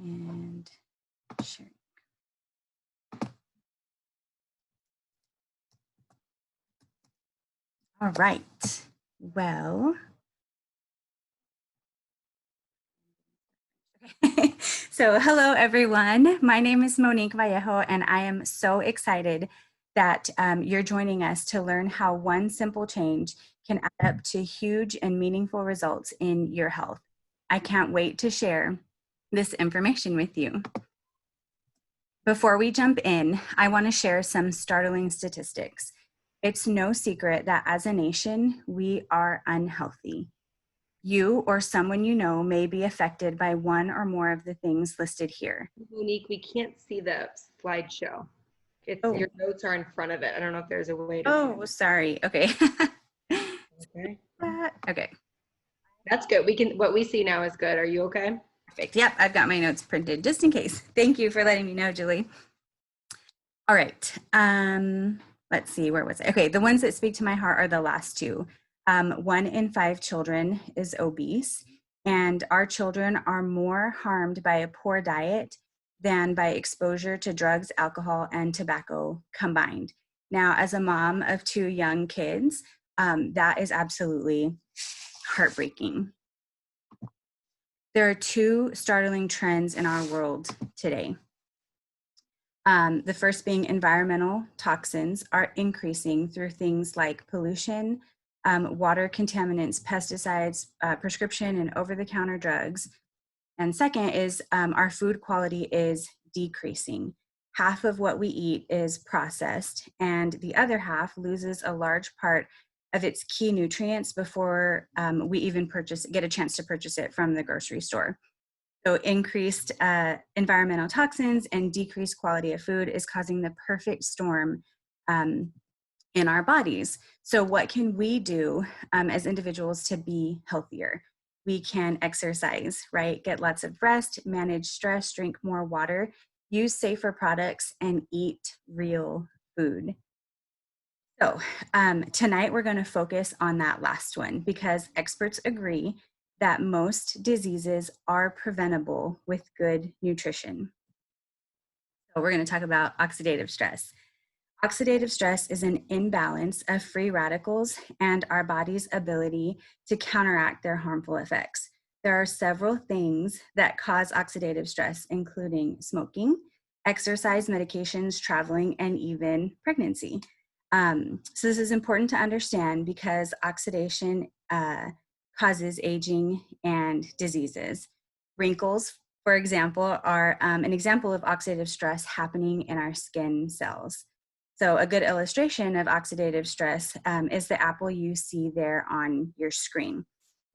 And share. All right. Well, so hello everyone. My name is Monique Vallejo, and I am so excited that you're joining us to learn how one simple change can add up to huge and meaningful results in your health. I can't wait to share this information with you. Before we jump in, I want to share some startling statistics. It's no secret that as a nation, we are unhealthy. You or someone you know may be affected by one or more of the things listed here. Monique, we can't see the slideshow. Your notes are in front of it. I don't know if there's a way to. Oh, sorry. Okay. Okay. Okay. That's good. What we see now is good. Are you okay? Perfect. Yep, I've got my notes printed just in case. Thank you for letting me know, Julie. All right. Let's see, where was I? Okay, the ones that speak to my heart are the last two. 1 in 5 children is obese, and our children are more harmed by a poor diet than by exposure to drugs, alcohol, and tobacco combined. Now, as a mom of 2 young kids, that is absolutely heartbreaking. There are 2 startling trends in our world today. The first being environmental toxins are increasing through things like pollution, water contaminants, pesticides, prescription and over-the-counter drugs. And second is our food quality is decreasing. Half of what we eat is processed, and the other half loses a large part of its key nutrients before we even get a chance to purchase it from the grocery store. So increased environmental toxins and decreased quality of food is causing the perfect storm in our bodies. So what can we do as individuals to be healthier? We can exercise, right? Get lots of rest, manage stress, drink more water, use safer products, and eat real food. So tonight we're going to focus on that last one because experts agree that most diseases are preventable with good nutrition. So we're going to talk about oxidative stress. Oxidative stress is an imbalance of free radicals and our body's ability to counteract their harmful effects. There are several things that cause oxidative stress, including smoking, exercise, medications, traveling, and even pregnancy. So this is important to understand because oxidation causes aging and diseases. Wrinkles, for example, are an example of oxidative stress happening in our skin cells. So a good illustration of oxidative stress is the apple you see there on your screen.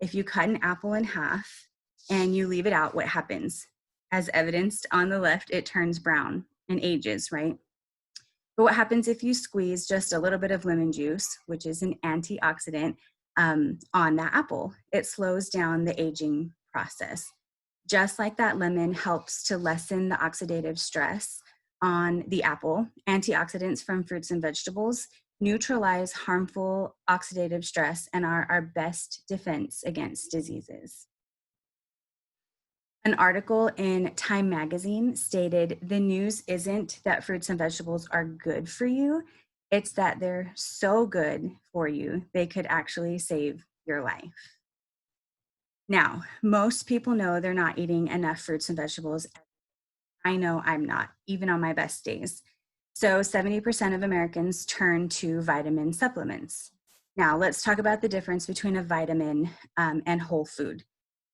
If you cut an apple in half and you leave it out, what happens? As evidenced on the left, it turns brown and ages, right? But what happens if you squeeze just a little bit of lemon juice, which is an antioxidant, on that apple? It slows down the aging process. Just like that lemon helps to lessen the oxidative stress on the apple, antioxidants from fruits and vegetables neutralize harmful oxidative stress and are our best defense against diseases. An article in Time magazine stated, "The news isn't that fruits and vegetables are good for you, it's that they're so good for you, they could actually save your life." Now, most people know they're not eating enough fruits and vegetables. I know I'm not, even on my best days. So 70% of Americans turn to vitamin supplements. Now, let's talk about the difference between a vitamin and whole food.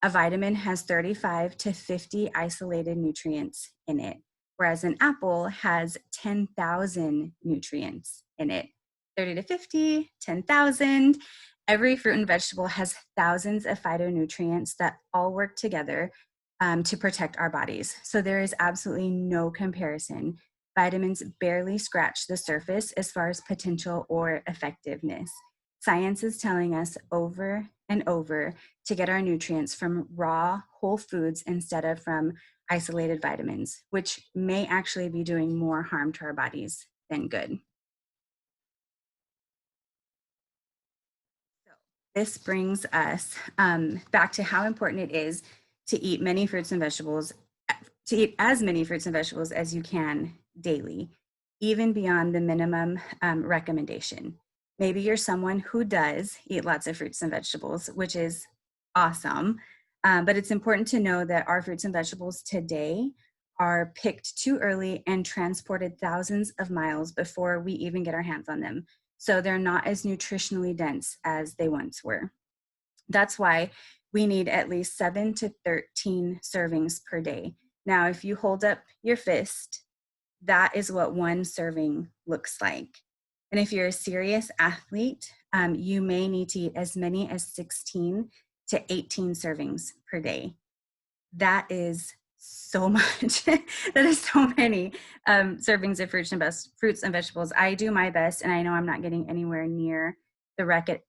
A vitamin has 35 to 50 isolated nutrients in it, whereas an apple has 10,000 nutrients in it. 30 to 50, 10,000. Every fruit and vegetable has thousands of phytonutrients that all work together to protect our bodies. So there is absolutely no comparison. Vitamins barely scratch the surface as far as potential or effectiveness. Science is telling us over and over to get our nutrients from raw, whole foods instead of from isolated vitamins, which may actually be doing more harm to our bodies than good. So this brings us back to how important it is to eat many fruits and vegetables to eat as many fruits and vegetables as you can daily, even beyond the minimum recommendation. Maybe you're someone who does eat lots of fruits and vegetables, which is awesome. But it's important to know that our fruits and vegetables today are picked too early and transported thousands of miles before we even get our hands on them. So they're not as nutritionally dense as they once were. That's why we need at least 7 to 13 servings per day. Now, if you hold up your fist, that is what one serving looks like. And if you're a serious athlete, you may need to eat as many as 16 to 18 servings per day. That is so much. That is so many servings of fruits and vegetables. I do my best, and I know I'm not getting anywhere near the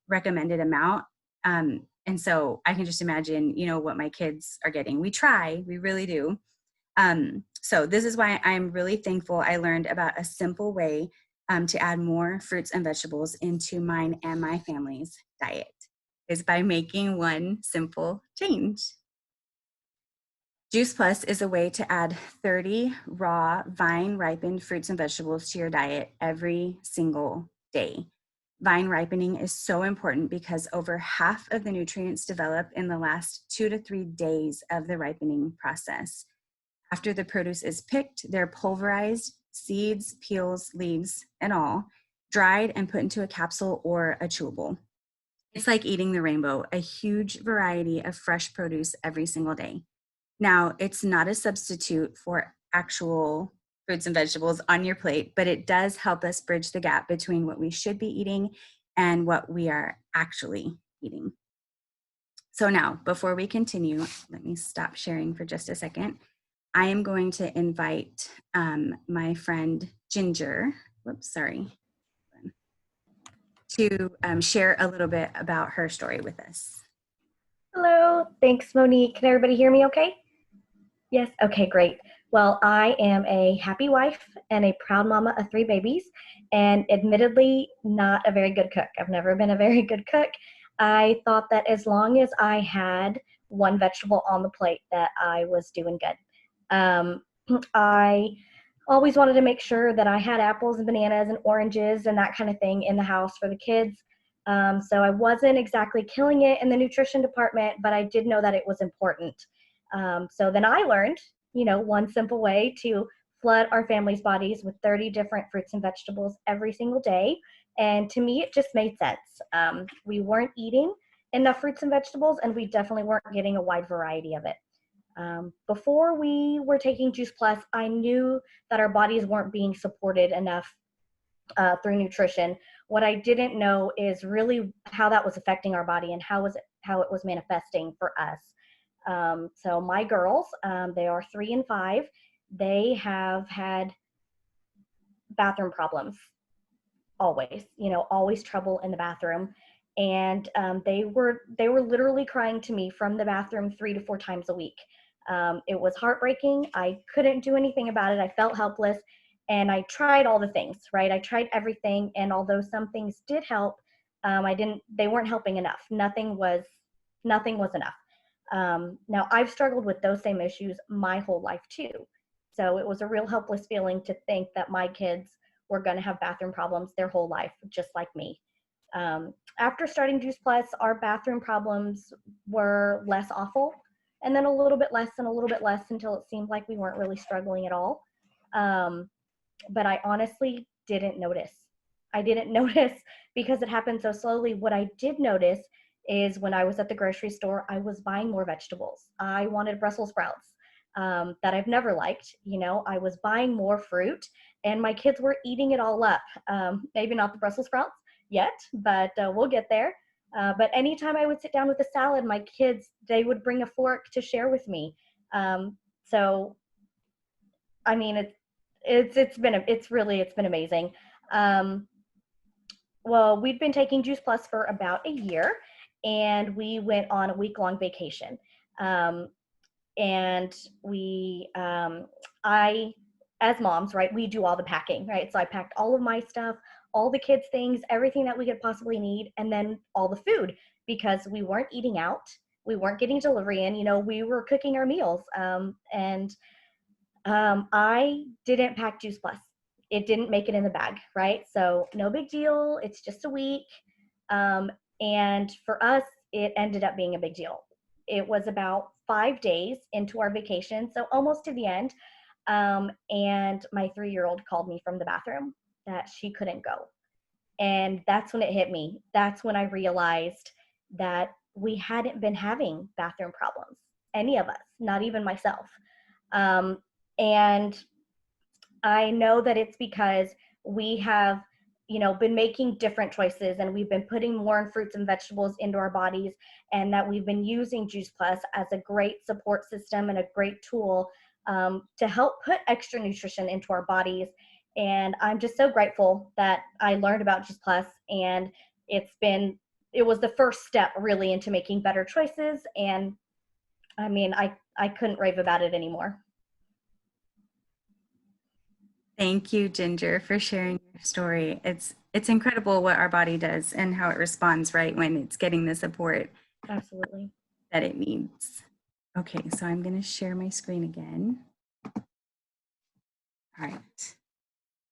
recommended amount. And so I can just imagine, what my kids are getting. We try, we really do. So this is why I'm really thankful I learned about a simple way to add more fruits and vegetables into mine and my family's diet, is by making one simple change. Juice Plus is a way to add 30 raw vine-ripened fruits and vegetables to your diet every single day. Vine ripening is so important because over half of the nutrients develop in the last 2 to 3 days of the ripening process. After the produce is picked, they're pulverized, seeds, peels, leaves, and all, dried and put into a capsule or a chewable. It's like eating the rainbow, a huge variety of fresh produce every single day. Now, it's not a substitute for actual fruits and vegetables on your plate, but it does help us bridge the gap between what we should be eating and what we are actually eating. So now, before we continue, let me stop sharing for just a second. I am going to invite my friend Ginger, to share a little bit about her story with us. Hello, thanks Monique. Can everybody hear me okay? Yes, okay, great. Well, I am a happy wife and a proud mama of 3 babies, and admittedly not a very good cook. I've never been a very good cook. I thought that as long as I had one vegetable on the plate that I was doing good. I always wanted to make sure that I had apples and bananas and oranges and that kind of thing in the house for the kids. So I wasn't exactly killing it in the nutrition department, but I did know that it was important. So then I learned, one simple way to flood our family's bodies with 30 different fruits and vegetables every single day. And to me, it just made sense. We weren't eating enough fruits and vegetables, and we definitely weren't getting a wide variety of it. Before we were taking Juice Plus, I knew that our bodies weren't being supported enough through nutrition. What I didn't know is really how that was affecting our body and how it was manifesting for us. So my girls, they are 3 and 5. They have had bathroom problems always trouble in the bathroom. And they were literally crying to me from the bathroom 3 to 4 times a week. It was heartbreaking. I couldn't do anything about it. I felt helpless, and I tried all the things, right? I tried everything, and although some things did help, they weren't helping enough. Nothing was enough. Now I've struggled with those same issues my whole life too. So it was a real helpless feeling to think that my kids were going to have bathroom problems their whole life, just like me. After starting Juice Plus, our bathroom problems were less awful, and then a little bit less and a little bit less until it seemed like we weren't really struggling at all. But I honestly didn't notice. I didn't notice because it happened so slowly. What I did notice is when I was at the grocery store, I was buying more vegetables. I wanted Brussels sprouts that I've never liked. I was buying more fruit, and my kids were eating it all up. Maybe not the Brussels sprouts yet, but we'll get there. But anytime I would sit down with a salad, my kids, they would bring a fork to share with me. So, I mean, it's been amazing. Well, we've been taking Juice Plus for about a year, and we went on a week-long vacation. And as moms, right, we do all the packing, right? So I packed all of my stuff, all the kids' things, everything that we could possibly need, and then all the food, because we weren't eating out. We weren't getting delivery in, we were cooking our meals. And I didn't pack Juice Plus. It didn't make it in the bag, right? So no big deal. It's just a week. Um, and for us, it ended up being a big deal. It was about 5 days into our vacation, so almost to the end. And my 3-year-old called me from the bathroom that she couldn't go. And that's when it hit me. That's when I realized that we hadn't been having bathroom problems, any of us, not even myself. Um, and I know that it's because we have, been making different choices, and we've been putting more in fruits and vegetables into our bodies, and that we've been using Juice Plus as a great support system and a great tool to help put extra nutrition into our bodies. And I'm just so grateful that I learned about Juice Plus, and it was the first step really into making better choices. And I mean, I couldn't rave about it anymore. Thank you, Ginger, for sharing your story. It's incredible what our body does and how it responds right when it's getting the support Absolutely. that it needs. Okay, so I'm going to share my screen again. All right.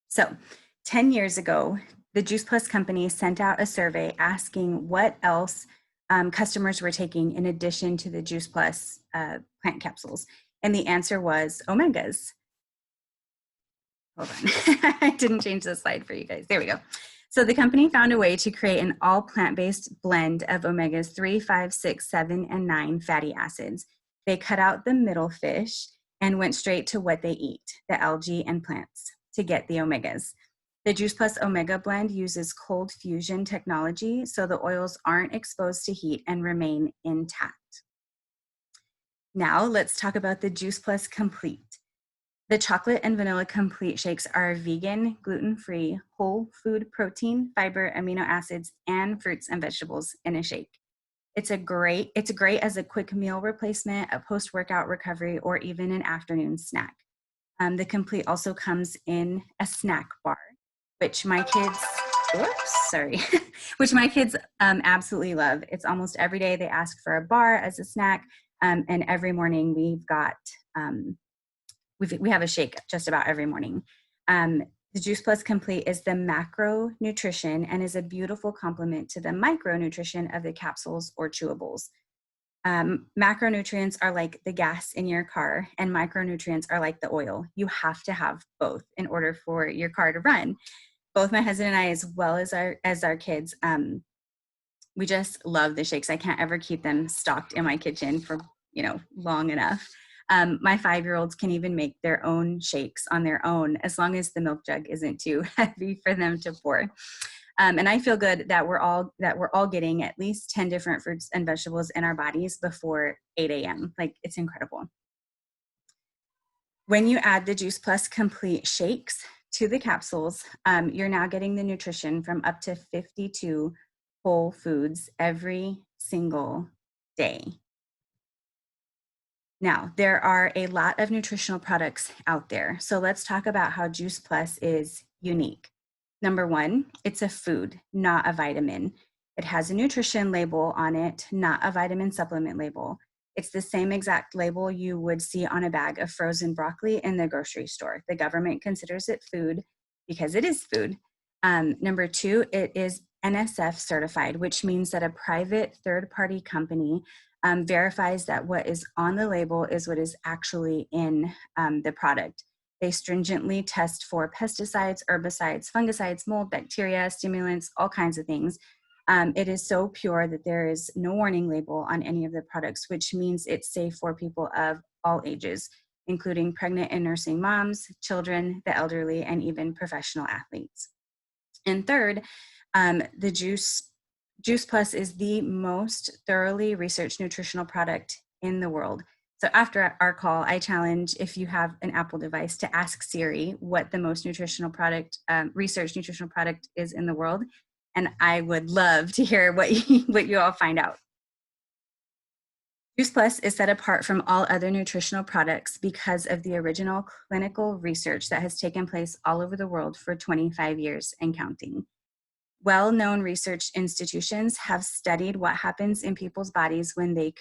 So 10 years ago, the Juice Plus company sent out a survey asking what else customers were taking in addition to the Juice Plus plant capsules. And the answer was omegas. Hold on, I didn't change the slide for you guys. There we go. So the company found a way to create an all plant-based blend of omegas 3, 5, 6, 7, and 9 fatty acids. They cut out the middle fish and went straight to what they eat, the algae and plants, to get the omegas. The Juice Plus Omega blend uses cold fusion technology, so the oils aren't exposed to heat and remain intact. Now let's talk about the Juice Plus Complete. The chocolate and vanilla complete shakes are vegan, gluten-free, whole food protein, fiber, amino acids, and fruits and vegetables in a shake. It's great as a quick meal replacement, a post-workout recovery, or even an afternoon snack. The complete also comes in a snack bar, which my kids, which my kids absolutely love. It's almost every day they ask for a bar as a snack, and every morning we've got we have a shake just about every morning. The Juice Plus Complete is the macronutrition and is a beautiful complement to the micronutrition of the capsules or chewables. Macronutrients are like the gas in your car, and micronutrients are like the oil. You have to have both in order for your car to run. Both my husband and I, as well as our kids, we just love the shakes. I can't ever keep them stocked in my kitchen for long enough. My 5-year-olds can even make their own shakes on their own, as long as the milk jug isn't too heavy for them to pour. And I feel good that we're all getting at least 10 different fruits and vegetables in our bodies before 8 a.m. Like, it's incredible. When you add the Juice Plus Complete shakes to the capsules, you're now getting the nutrition from up to 52 whole foods every single day. Now, there are a lot of nutritional products out there. So let's talk about how Juice Plus is unique. Number one, it's a food, not a vitamin. It has a nutrition label on it, not a vitamin supplement label. It's the same exact label you would see on a bag of frozen broccoli in the grocery store. The government considers it food because it is food. Number two, it is NSF certified, which means that a private third-party company verifies that what is on the label is what is actually in the product. They stringently test for pesticides, herbicides, fungicides, mold, bacteria, stimulants, all kinds of things. It is so pure that there is no warning label on any of the products, which means it's safe for people of all ages, including pregnant and nursing moms, children, the elderly, and even professional athletes. And third, the Juice Plus is the most thoroughly researched nutritional product in the world. So after our call, I challenge, if you have an Apple device, to ask Siri what the most researched nutritional product is in the world. And I would love to hear what you all find out. Juice Plus is set apart from all other nutritional products because of the original clinical research that has taken place all over the world for 25 years and counting. Well-known research institutions have studied what happens in people's bodies when they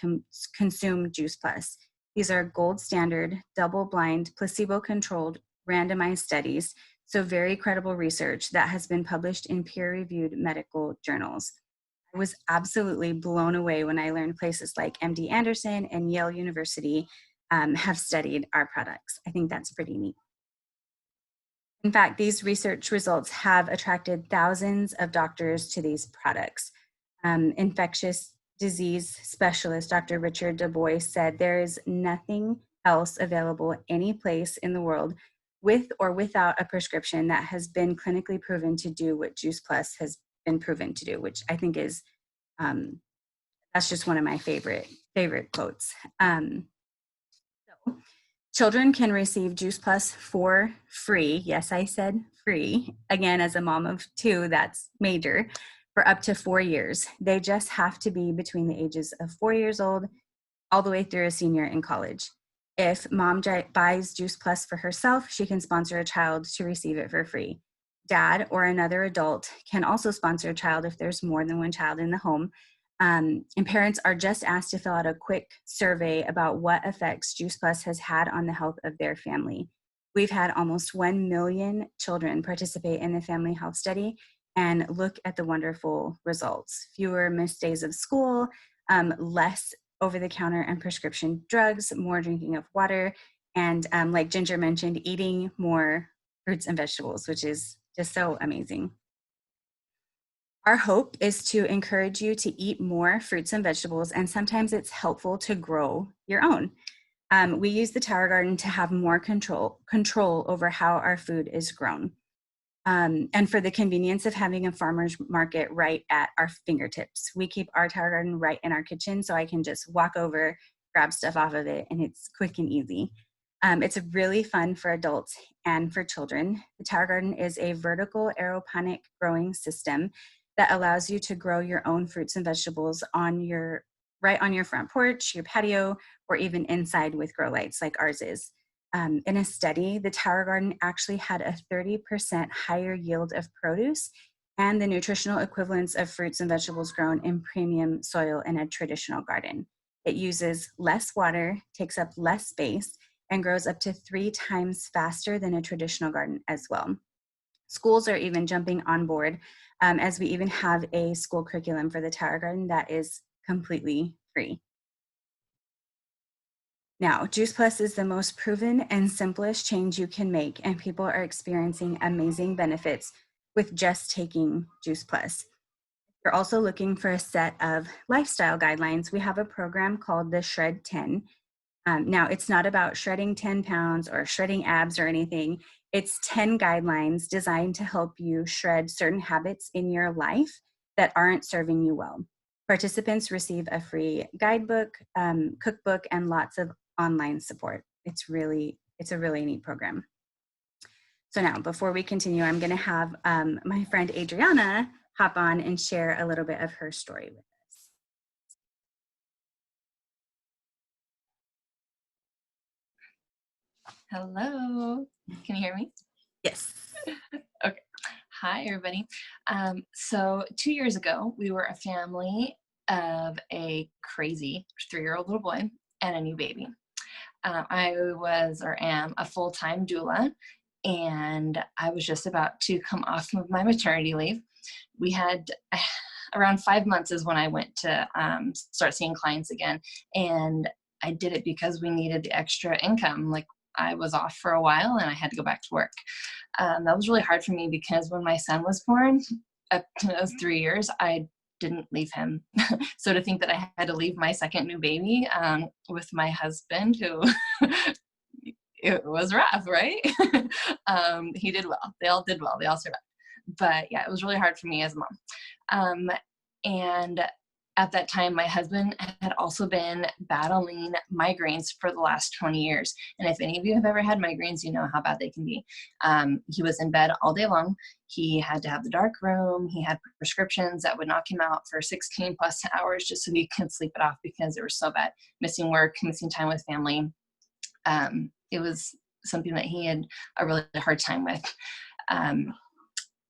consume Juice Plus. These are gold standard, double-blind, placebo-controlled, randomized studies, so very credible research that has been published in peer-reviewed medical journals. I was absolutely blown away when I learned places like MD Anderson and Yale University have studied our products. I think that's pretty neat. In fact, these research results have attracted thousands of doctors to these products. Infectious disease specialist Dr. Richard Du Bois said there is nothing else available any place in the world with or without a prescription that has been clinically proven to do what Juice Plus has been proven to do, which I think is, that's just one of my favorite quotes. So children can receive Juice Plus for free. Yes, I said free. Again, as a mom of 2, that's major, for up to 4 years. They just have to be between the ages of 4 years old all the way through a senior in college. If mom buys Juice Plus for herself, she can sponsor a child to receive it for free. Dad or another adult can also sponsor a child if there's more than one child in the home. And parents are just asked to fill out a quick survey about what effects Juice Plus has had on the health of their family. We've had almost 1 million children participate in the family health study, and look at the wonderful results. Fewer missed days of school, less over-the-counter and prescription drugs, more drinking of water, and like Ginger mentioned, eating more fruits and vegetables, which is just so amazing. Our hope is to encourage you to eat more fruits and vegetables, and sometimes it's helpful to grow your own. We use the Tower Garden to have more control over how our food is grown. And for the convenience of having a farmer's market right at our fingertips. We keep our Tower Garden right in our kitchen, so I can just walk over, grab stuff off of it, and it's quick and easy. It's really fun for adults and for children. The Tower Garden is a vertical aeroponic growing system that allows you to grow your own fruits and vegetables right on your front porch, your patio, or even inside with grow lights like ours is. In a study, the Tower Garden actually had a 30% higher yield of produce and the nutritional equivalents of fruits and vegetables grown in premium soil in a traditional garden. It uses less water, takes up less space, and grows up to 3 times faster than a traditional garden as well. Schools are even jumping on board, as we even have a school curriculum for the Tower Garden that is completely free. Now, Juice Plus is the most proven and simplest change you can make, and people are experiencing amazing benefits with just taking Juice Plus. If you're also looking for a set of lifestyle guidelines, we have a program called the Shred 10. Now, it's not about shredding 10 pounds or shredding abs or anything. It's 10 guidelines designed to help you shred certain habits in your life that aren't serving you well. Participants receive a free guidebook, cookbook, and lots of online support. It's a really neat program. So now, before we continue, I'm going to have my friend Adriana hop on and share a little bit of her story with us. Hello, can you hear me? Yes. Okay. Hi, everybody. So 2 years ago, we were a family of a crazy 3-year-old little boy and a new baby. I was or am a full-time doula, and I was just about to come off of my maternity leave. We had around 5 months is when I went to start seeing clients again, and I did it because we needed the extra income. Like, I was off for a while and I had to go back to work. That was really hard for me because when my son was born, up to those 3 years, I didn't leave him. So to think that I had to leave my second new baby with my husband, who it was rough, right? He did well. They all did well. They all survived. But yeah, it was really hard for me as a mom. And at that time, my husband had also been battling migraines for the last 20 years. And if any of you have ever had migraines, you know how bad they can be. He was in bed all day long. He had to have the dark room. He had prescriptions that would knock him out for 16 plus hours just so he could sleep it off because it was so bad. Missing work, missing time with family. It was something that he had a really hard time with. And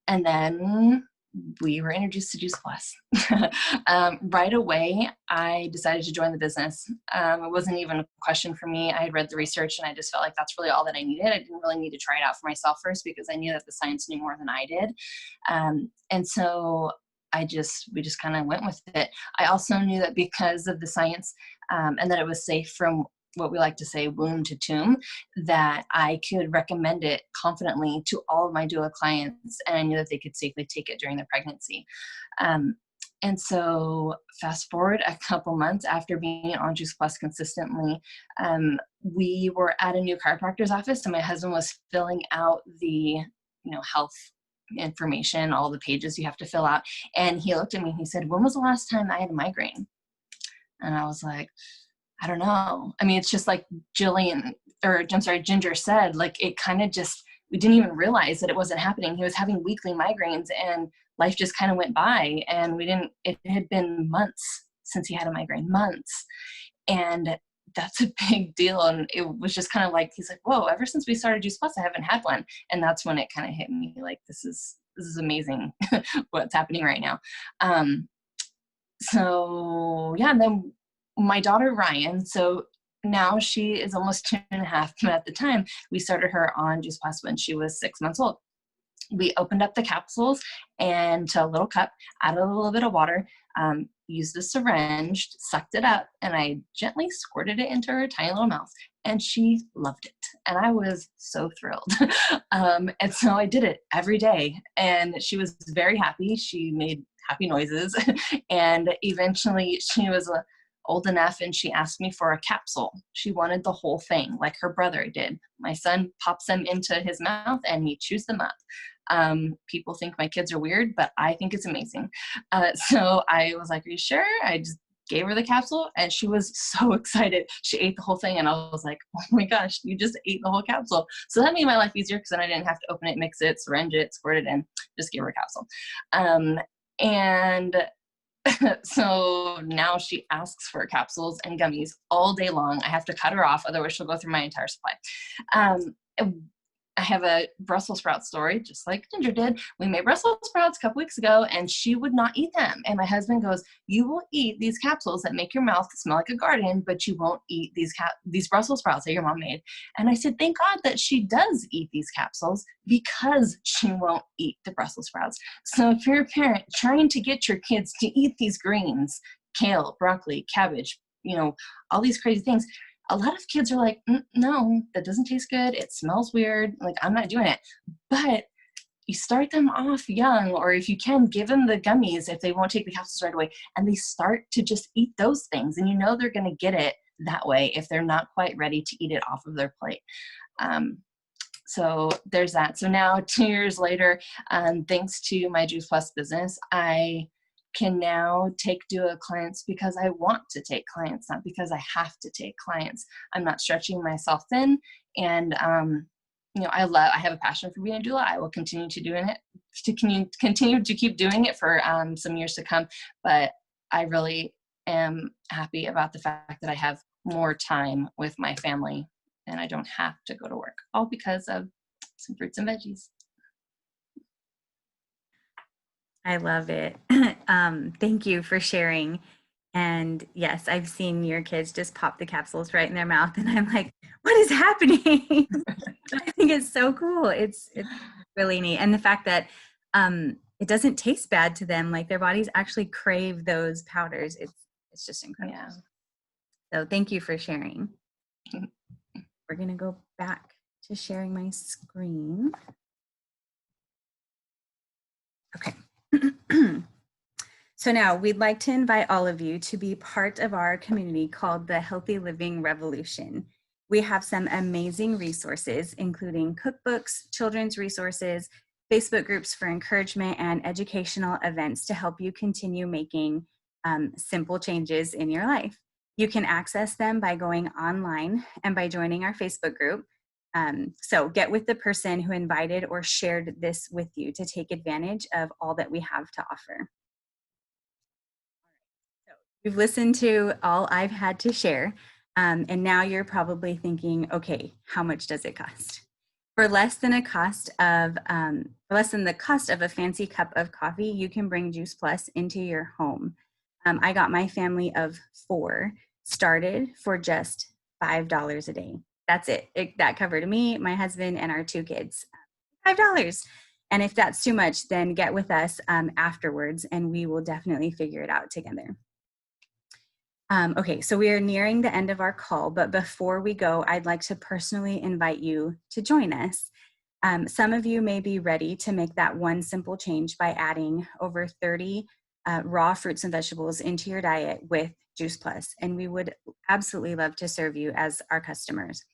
then we were introduced to Juice Plus. Right away, I decided to join the business. It wasn't even a question for me. I had read the research and I just felt like that's really all that I needed. I didn't really need to try it out for myself first because I knew that the science knew more than I did. And so we just kind of went with it. I also knew that because of the science and that it was safe from what we like to say womb to tomb, that I could recommend it confidently to all of my doula clients, and I knew that they could safely take it during their pregnancy. And so fast forward a couple months after being on Juice Plus consistently, we were at a new chiropractor's office and my husband was filling out the health information, all the pages you have to fill out. And he looked at me and he said, "When was the last time I had a migraine?" And I was like, I don't know. I mean, it's just like Ginger said, like it kind of just, we didn't even realize that it wasn't happening. He was having weekly migraines and life just kind of went by, and it had been months since he had a migraine, months. And that's a big deal. And it was just kind of like, he's like, whoa, ever since we started Juice Plus, I haven't had one. And that's when it kind of hit me like, this is amazing what's happening right now. So yeah, and then my daughter Ryan, so now she is almost 2.5, but at the time we started her on Juice Plus when she was 6 months old. We opened up the capsules and to a little cup, added a little bit of water, used a syringe, sucked it up, and I gently squirted it into her tiny little mouth. And she loved it. And I was so thrilled. And so I did it every day. And she was very happy. She made happy noises. And eventually she was old enough and she asked me for a capsule. She wanted the whole thing like her brother did. My son pops them into his mouth and he chews them up. People think my kids are weird, but I think it's amazing. So I was like, are you sure? I just gave her the capsule and she was so excited. She ate the whole thing and I was like, oh my gosh, you just ate the whole capsule. So that made my life easier because then I didn't have to open it, mix it, syringe it, squirt it in, just give her a capsule. And so now she asks for capsules and gummies all day long. I have to cut her off, otherwise she'll go through my entire supply. I have a Brussels sprout story, just like Ginger did. We made Brussels sprouts a couple weeks ago and she would not eat them. And my husband goes, you will eat these capsules that make your mouth smell like a garden, but you won't eat these Brussels sprouts that your mom made. And I said, thank God that she does eat these capsules because she won't eat the Brussels sprouts. So if you're a parent trying to get your kids to eat these greens, kale, broccoli, cabbage, all these crazy things, a lot of kids are like, no, that doesn't taste good. It smells weird. Like, I'm not doing it. But you start them off young, or if you can, give them the gummies if they won't take the capsules right away. And they start to just eat those things. And they're going to get it that way if they're not quite ready to eat it off of their plate. So there's that. So now 2 years later, thanks to my Juice Plus business, I can now take doula clients because I want to take clients, not because I have to take clients. I'm not stretching myself thin. And, I have a passion for being a doula. I will continue to continue to keep doing it for some years to come. But I really am happy about the fact that I have more time with my family and I don't have to go to work, all because of some fruits and veggies. I love it. Thank you for sharing. And yes, I've seen your kids just pop the capsules right in their mouth and I'm like, what is happening? I think it's so cool. It's really neat. And the fact that it doesn't taste bad to them, like their bodies actually crave those powders. It's just incredible. Yeah. So thank you for sharing. We're going to go back to sharing my screen. Okay. So now we'd like to invite all of you to be part of our community called the Healthy Living Revolution. We have some amazing resources, including cookbooks, children's resources, Facebook groups for encouragement, and educational events to help you continue making simple changes in your life. You can access them by going online and by joining our Facebook group. So get with the person who invited or shared this with you to take advantage of all that we have to offer. So you've listened to all I've had to share, and now you're probably thinking, okay, how much does it cost? For less than the cost of a fancy cup of coffee, you can bring Juice Plus into your home. I got my family of 4 started for just $5 a day. That's it. That covered me, my husband, and our 2 kids. $5. And if that's too much, then get with us afterwards, and we will definitely figure it out together. Okay, so we are nearing the end of our call, but before we go, I'd like to personally invite you to join us. Some of you may be ready to make that one simple change by adding over 30 raw fruits and vegetables into your diet with Juice Plus, and we would absolutely love to serve you as our customers.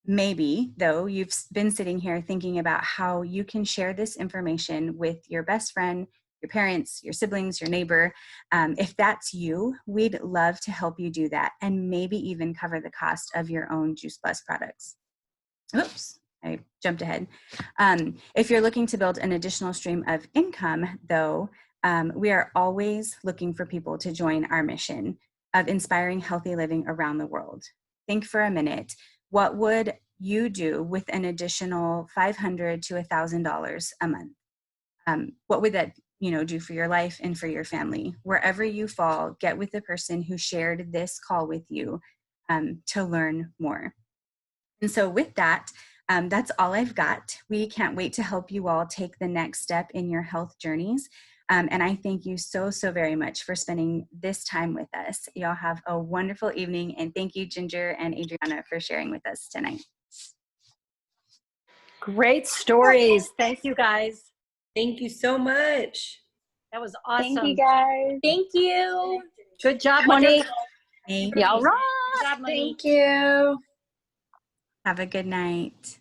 Maybe, though, you've been sitting here thinking about how you can share this information with your best friend, your parents, your siblings, your neighbor. If that's you, we'd love to help you do that and maybe even cover the cost of your own Juice Plus products. Oops, I jumped ahead. If you're looking to build an additional stream of income, though, we are always looking for people to join our mission of inspiring healthy living around the world. Think for a minute. What would you do with an additional $500 to $1,000 a month? What would that do for your life and for your family? Wherever you fall, get with the person who shared this call with you to learn more. And so with that, that's all I've got. We can't wait to help you all take the next step in your health journeys. And I thank you so very much for spending this time with us. Y'all have a wonderful evening. And thank you, Ginger and Adriana, for sharing with us tonight. Great stories. Thank you, guys. Thank you so much. That was awesome. Thank you, guys. Thank you. Good job, Monique. Thank Y'all rock. Good job, Monique. Thank you. Have a good night.